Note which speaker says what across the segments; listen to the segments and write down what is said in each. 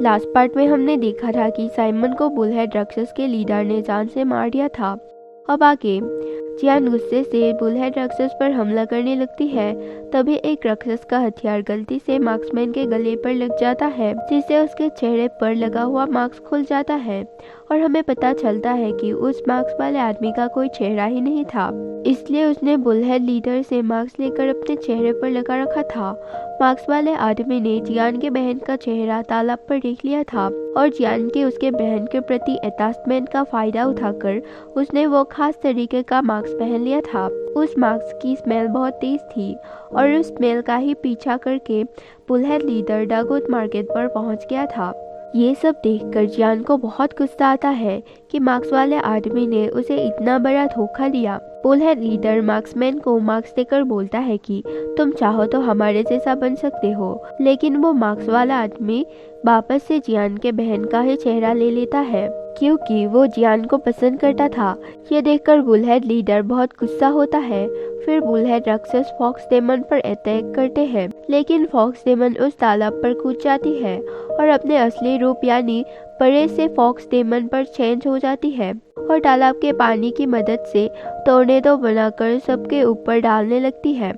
Speaker 1: Last part में हमने देखा था कि साइमन को बुलहेड राक्षस के लीडर ने जान से मार दिया था। अब आगे जियान गुस्से से बुलहेड राक्षस पर हमला करने लगती है। तभी एक राक्षस का हथियार गलती से मार्क्समैन के गले पर लग जाता है, जिससे उसके चेहरे पर लगा हुआ मास्क खुल जाता है और हमें पता चलता है कि उस मास्क वाले आदमी का कोई चेहरा ही नहीं था, इसलिए उसने बुलहेड लीडर से मास्क लेकर अपने चेहरे पर लगा रखा था। मास्क वाले आदमी ने जियान के बहन का चेहरा तालाब पर देख लिया था और जियान के उसके बहन के प्रति अटैचमेंट का फायदा उठाकर उसने वो खास तरीके का मास्क पहन लिया था। उस मास्क की स्मेल बहुत तेज थी और उस स्मेल का ही पीछा करके बुलहेड लीडर डागोट मार्केट पर पहुंच गया था। ये सब देखकर जियान को बहुत गुस्सा आता है कि मार्क्स वाले आदमी ने उसे इतना बड़ा धोखा दिया। बुलहेड लीडर मार्क्समैन को मार्क्स देकर बोलता है कि तुम चाहो तो हमारे जैसा बन सकते हो, लेकिन वो मार्क्स वाला आदमी वापस से जियान के बहन का ही चेहरा ले लेता है क्योंकि वो जियान को पसंद करता था। ये देखकर बुलहेड लीडर बहुत गुस्सा होता है। फिर बुलहेड राक्षस फॉक्स डेमन पर अटैक करते हैं, लेकिन फॉक्स डेमन उस तालाब पर कूद जाती है और अपने असली रूप यानी बड़े से फॉक्स डेमन पर चेंज हो जाती है और तालाब के पानी की मदद से टोर्नेडो बनाकर सबके ऊपर डालने लगती है।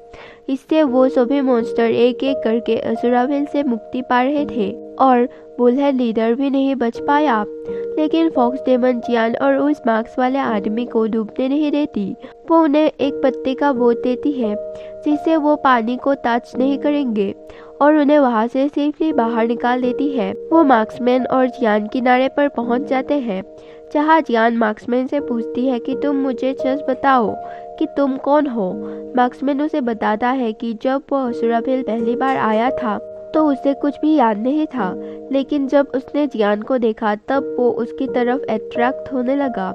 Speaker 1: इससे वो सभी मॉन्स्टर एक एक करके असुराविल से मुक्ति पा रहे थे और बुलहेड लीडर भी नहीं बच पाया। लेकिन फॉक्स डेमन जियान और उस मार्क्स वाले आदमी को डूबने नहीं देती। वो उन्हें एक पत्ते का बोझ देती है जिससे वो पानी को टच नहीं करेंगे और उन्हें वहां से सेफली बाहर निकाल देती है। वो मार्क्समैन और जियान किनारे पर पहुंच जाते हैं, जहां जियान मार्क्समैन से पूछती है कि तुम मुझे सच बताओ कि तुम कौन हो। मार्क्समैन उसे बताता है कि जब वो असुराविल पहली बार आया था तो उसे कुछ भी याद नहीं था, लेकिन जब उसने जियान को देखा तब वो उसकी तरफ अट्रैक्ट होने लगा।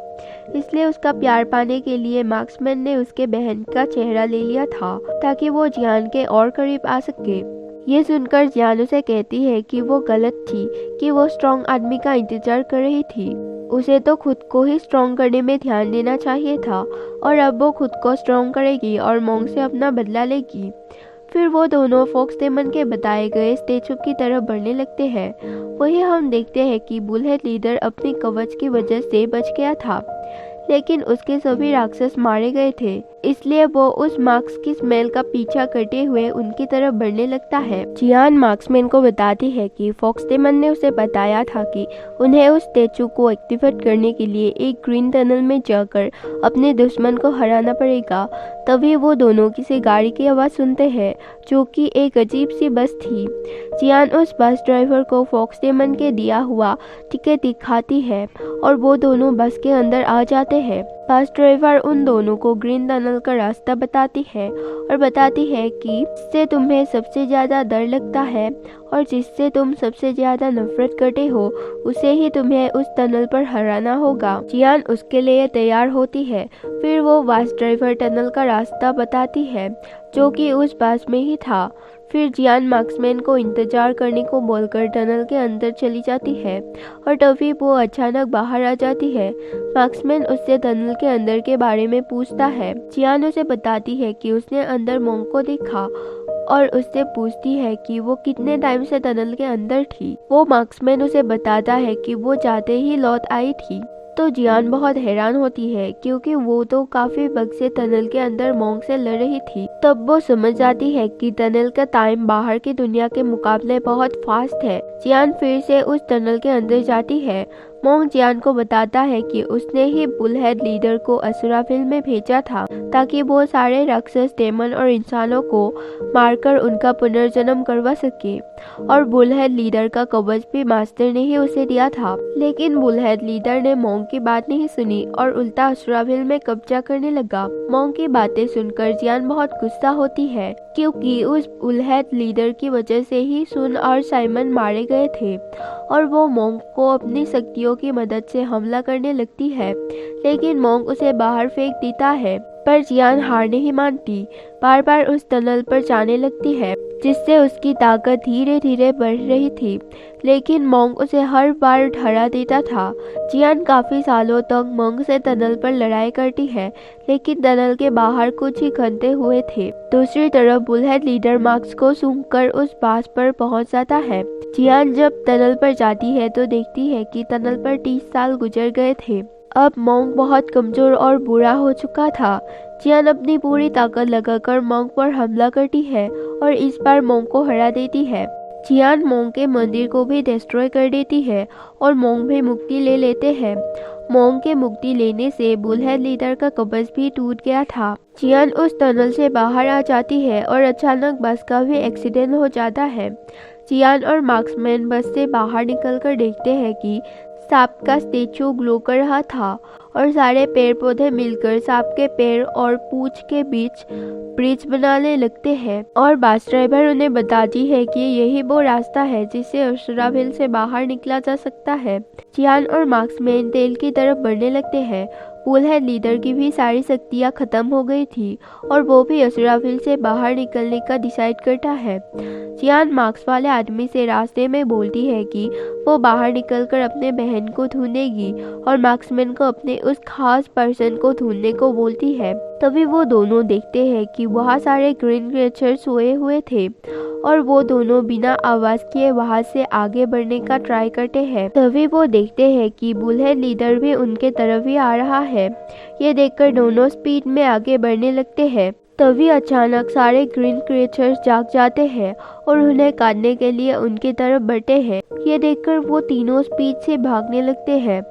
Speaker 1: इसलिए उसका प्यार पाने के लिए मार्क्समैन ने उसके बहन का चेहरा ले लिया था ताकि वो जियान के और करीब आ सके। ये सुनकर जियान उसे कहती है कि वो गलत थी कि वो स्ट्रॉन्ग आदमी का इंतजार कर रही थी। उसे तो खुद को ही स्ट्रॉन्ग करने में ध्यान देना चाहिए था और अब वो खुद को स्ट्रॉन्ग करेगी और मोंग से अपना बदला लेगी। फिर वो दोनों फॉक्स डेमन के बताए गए स्टेचू की तरफ बढ़ने लगते हैं। वही हम देखते हैं कि बुलहेड लीडर अपनी कवच की वजह से बच गया था, लेकिन उसके सभी राक्षस मारे गए थे। इसलिए वो उस मार्क्स की स्मेल का पीछा करते हुए उनकी तरफ बढ़ने लगता है। जियान मार्क्समैन को बताती है कि फॉक्स डेमन ने उसे बताया था कि उन्हें उस स्टेचू को एक्टिवेट करने के लिए एक ग्रीन टनल में जाकर अपने दुश्मन को हराना पड़ेगा। तभी वो दोनों किसी गाड़ी की आवाज़ सुनते हैं जो कि एक अजीब सी बस थी। जियान उस बस ड्राइवर को फॉक्स डेमन के दिया हुआ टिकट दिखाती है और वो दोनों बस के अंदर आ जाते हैं। बस ड्राइवर उन दोनों को ग्रीन टनल का रास्ता बताती है और बताती है कि जिससे तुम्हें सबसे ज़्यादा डर लगता है और जिससे तुम सबसे ज़्यादा नफरत करते हो उसे ही तुम्हें उस टनल पर हराना होगा। जियान उसके लिए तैयार होती है। फिर वो बस ड्राइवर टनल का रास्ता बताती है जो कि उस बस में ही था। फिर जियान मार्क्समैन को इंतजार करने को बोलकर टनल के अंदर चली जाती है और तभी वो अचानक बाहर आ जाती है। मार्क्समैन उससे टनल के अंदर के बारे में पूछता है। जियान उसे बताती है कि उसने अंदर मोंग को देखा और उससे पूछती है कि वो कितने टाइम से टनल के अंदर थी। वो मार्क्समैन उसे बताता है कि वो जाते ही लौट आई थी। तो जियान बहुत हैरान होती है क्योंकि वो तो काफी वक्त से टनल के अंदर मोंग से लड़ रही थी। तब वो समझ जाती है कि टनल का टाइम बाहर की दुनिया के मुकाबले बहुत फास्ट है। जियान फिर से उस टनल के अंदर जाती है। मोंग जियान को बताता है कि उसने ही बुलहेड लीडर को असुराविल में भेजा था ताकि वो सारे राक्षस डेमन और इंसानों को मारकर उनका पुनर्जन्म करवा सके और बुलहेड लीडर का कवच भी मास्टर ने ही उसे दिया था। लेकिन बुलहेड लीडर ने मोंग की बात नहीं सुनी और उल्टा असुराविल में कब्जा करने लगा। मोंग की बातें सुनकर जियान बहुत गुस्सा होती है क्योंकि उस बुलहेड लीडर की वजह से ही सुन और साइमन मारे गए थे और वो मोंग को अपनी शक्तियों की मदद से हमला करने लगती है, लेकिन मोंग उसे बाहर फेंक देता है। पर जियान हार नहीं मानती, बार बार उस टनल पर जाने लगती है जिससे उसकी ताकत धीरे धीरे बढ़ रही थी, लेकिन मोंग उसे हर बार हरा देता था। जियान काफी सालों तक मोंग से टनल पर लड़ाई करती है, लेकिन टनल के बाहर कुछ ही घंटे हुए थे। दूसरी तरफ बुलहेड लीडर मार्क्स को सूंघकर उस बास पर पहुंच जाता है। जियान जब टनल पर जाती है तो देखती है कि टनल पर 30 साल गुजर गए थे। अब मोंग बहुत कमजोर और बुरा हो चुका था। जियान अपनी पूरी ताकत लगाकर मोंग पर हमला करती है और इस बार मोंग को हरा देती है। जियान मोंग के मंदिर को भी डिस्ट्रॉय कर देती है और मोंग भी मुक्ति ले लेते हैं। मोंग के मुक्ति लेने से बुलहेड लीडर का कब्ज भी टूट गया था। जियान उस टनल से बाहर आ जाती है और अचानक बस का भी एक्सीडेंट हो जाता है। जियान और मार्क्समैन बस से बाहर निकलकर देखते हैं कि सांप का स्टेचू ग्लो कर रहा था और सारे पेड़ पौधे मिलकर सांप के पैर और पूंछ के बीच ब्रिज बनाने लगते हैं और बस ड्राइवर उन्हें बताती है कि यही वो रास्ता है जिससे असुराविल से बाहर निकला जा सकता है। जियान और मार्क्समैन तेल की तरफ बढ़ने लगते हैं। बुलहेड लीडर की भी सारी शक्तियाँ खत्म हो गई थी और वो भी असुराविल से बाहर निकलने का डिसाइड करता है। जियान मार्क्स वाले आदमी से रास्ते में बोलती है कि वो बाहर निकलकर अपने बहन को ढूंढेगी और मार्क्समैन को अपने उस खास पर्सन को ढूंढने को बोलती है। तभी वो दोनों देखते हैं कि वहाँ सारे ग्रीन क्रिएचर सोए हुए थे और वो दोनों बिना आवाज किए वहां से आगे बढ़ने का ट्राई करते हैं। तभी वो देखते हैं कि बुलहेड लीडर भी उनके तरफ ही आ रहा है। ये देखकर दोनों स्पीड में आगे बढ़ने लगते हैं। तभी अचानक सारे ग्रीन क्रिएचर्स जाग जाते हैं और उन्हें काटने के लिए उनकी तरफ बढ़ते हैं। ये देखकर वो तीनों स्पीड से भागने लगते हैं,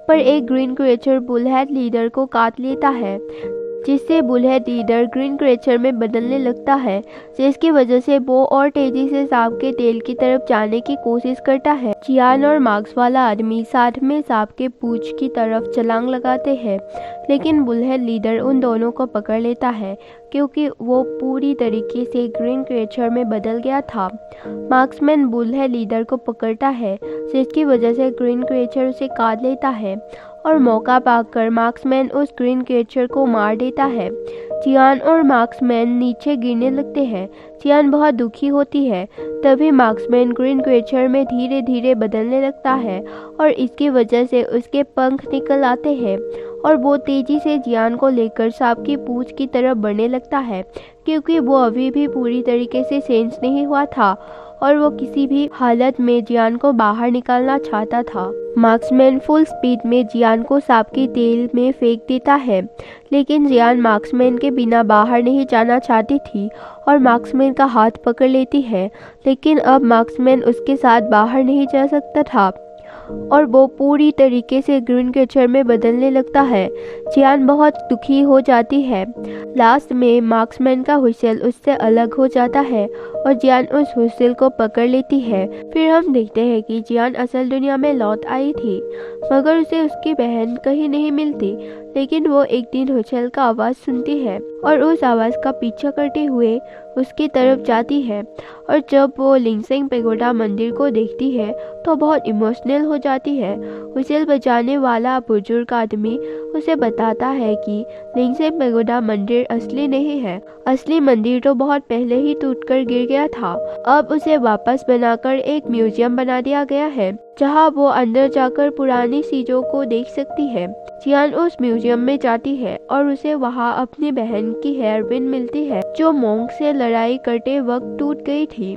Speaker 1: पर एक ग्रीन क्रिएचर बुलहेड लीडर को काट लेता है, जिससे बुलहेड लीडर ग्रीन क्रिएचर में बदलने लगता है, जिसकी वजह से वो और तेजी से सांप के तेल की तरफ जाने की कोशिश करता है। जियान और मार्क्स वाला आदमी साथ में सांप के पूंछ की तरफ छलांग लगाते हैं, लेकिन बुलहेड लीडर उन दोनों को पकड़ लेता है क्योंकि वो पूरी तरीके से ग्रीन क्रिएचर में बदल गया था। मार्क्समैन बुलहेड लीडर को पकड़ता है, जिसकी वजह से ग्रीन क्रिएचर उसे काट लेता है और मौका पाकर मार्क्समैन उस ग्रीन क्रिएचर को मार देता है। जियान और मार्क्समैन नीचे गिरने लगते हैं। जियान बहुत दुखी होती है। तभी मार्क्समैन ग्रीन क्रिएचर में धीरे धीरे बदलने लगता है और इसकी वजह से उसके पंख निकल आते हैं और वो तेजी से जियान को लेकर सांप की पूंछ की तरफ बढ़ने लगता है, क्योंकि वो अभी भी पूरी तरीके से सेंस नहीं हुआ था और वो किसी भी हालत में जियान को बाहर निकालना चाहता था। मार्क्समैन फुल स्पीड में जियान को सांप के तेल में फेंक देता है, लेकिन जियान मार्क्समैन के बिना बाहर नहीं जाना चाहती थी और मार्क्समैन का हाथ पकड़ लेती है, लेकिन अब मार्क्समैन उसके साथ बाहर नहीं जा सकता था और वो पूरी तरीके से ग्रीन क्रिएचर में बदलने लगता है। जियान बहुत दुखी हो जाती है। लास्ट में मार्क्समैन का हुइसल उससे अलग हो जाता है और जियान उस हुइसल को पकड़ लेती है। फिर हम देखते हैं कि जियान असल दुनिया में लौट आई थी, मगर उसे उसकी बहन कहीं नहीं मिलती, लेकिन वो एक दिन हुइसल का आवाज़ सुनती है और उस आवाज़ का पीछा करते हुए उसकी तरफ जाती है और जब वो लिंगसेंग पैगोडा मंदिर को देखती है तो बहुत इमोशनल हो जाती है। हुइसल बजाने वाला बुजुर्ग आदमी उसे बताता है कि लिंगसेंग पैगोडा मंदिर असली नहीं है, असली मंदिर तो बहुत पहले ही टूटकर गिर गया था। अब उसे वापस बनाकर एक म्यूजियम बना दिया गया है, जहां वो अंदर जाकर पुरानी चीजों को देख सकती है। जियान उस म्यूजियम में जाती है और उसे वहां अपनी बहन की हेयरपिन मिलती है, जो मोंग से लड़ाई करते वक्त टूट गई थी।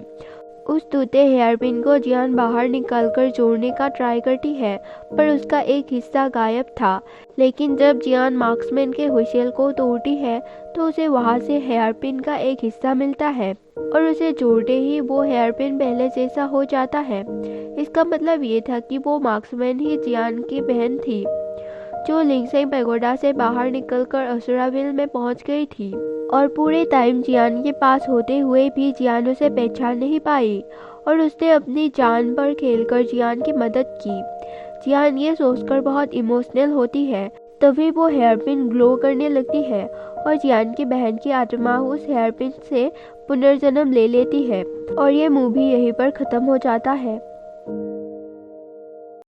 Speaker 1: उस टूटे हेयरपिन को जियान बाहर निकालकर जोड़ने का ट्राई करती है, पर उसका एक हिस्सा गायब था। लेकिन जब जियान मार्क्समैन के हुइसल को तोड़ती है तो उसे वहां से हेयरपिन का एक हिस्सा मिलता है और उसे जोड़ते ही वो हेयरपिन पहले जैसा हो जाता है। इसका मतलब ये था कि वो मार्क्समैन ही जियान की बहन थी, जो लिंगसेंग पैगोडा से बाहर निकलकर असुराविल में पहुंच गई थी। और पूरे टाइम जियान के पास होते हुए भी जियान उसे पहचान नहीं पाई और उसने अपनी जान पर खेलकर जियान की मदद की। जियान ये सोचकर बहुत इमोशनल होती है। तभी वो हेयरपिन ग्लो करने लगती है और जियान की बहन की आत्मा उस हेयरपिन से पुनर्जन्म ले लेती है और ये मूवी यहीं पर ख़त्म हो जाता है।